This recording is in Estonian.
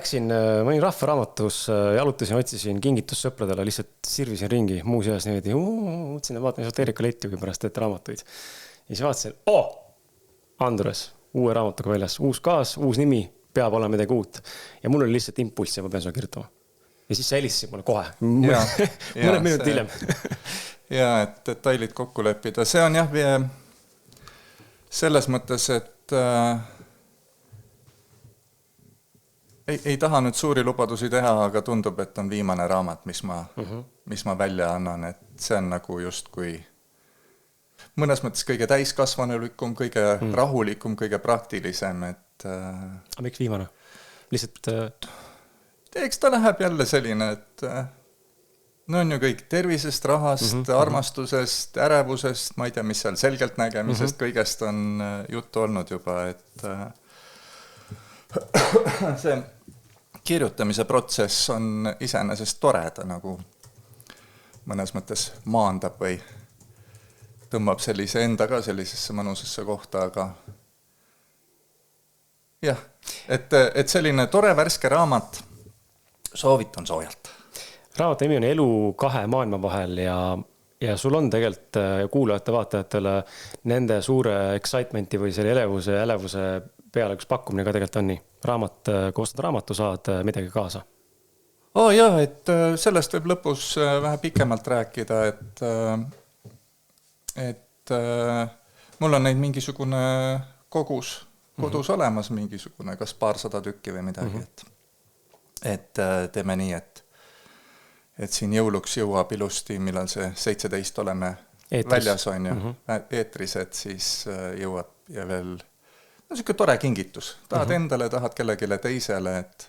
Läksin, ma olin Rahvaraamatus, jalutasin, otsisin kingitust sõpradele, lihtsalt sirvisin ringi, muuseas niimoodi, mõtlesin, vaatan esoteerika letti või pärast ette raamatuid. Ja siis vaatasin, Andres, uue raamatuga väljas, uus kaas, uus nimi, peab olema midagi uut. Ja mul oli lihtsalt impulss ja ma pean seda kirjutama. Ja siis sa helistasid mulle kohe, mõned minutit hiljem. Ja, et detailid kokku leppida. See on jah, selles mõttes, et ei taha nüüd suuri lubadusi teha, aga tundub, et on viimane raamat, mis ma välja annan, et see on nagu just kui mõnes mõttes kõige täiskasvanulikum, kõige rahulikum, kõige praktilisem, et aga miks viimane? Lihtsalt eks ta läheb jälle selline, et no on ju kõik tervisest, rahast, armastusest, ärevusest, ma ei tea, mis seal selgelt nägemisest, kõigest on juttu olnud juba, et see kirjutamise protsess on iseenesest tore, ta nagu mõnes mõttes maandab või tõmbab sellise enda ka sellisesse mõnusesse kohta, aga jah, et selline tore värske raamat soovitan soojalt. Raamatu nimi on Elu kahe maailma vahel ja sul on tegelikult kuulajate vaatajatele nende suure excitement'i või selle elevuse peale üks pakkumine ka tegelikult on nii. Kui ostad raamatu, saad midagi kaasa. Jah, et sellest võib lõpus vähe pikemalt rääkida, et mul on neid mingisugune kogus kodus olemas, mingisugune kas paarsada tükki või midagi, et teeme nii, et siin jõuluks jõuab ilusti, millal see 17 oleme eetris. Väljas on ju, eetris, et siis jõuab ja veel no selline tore kingitus. Tahad endale, tahad kellegile teisele, et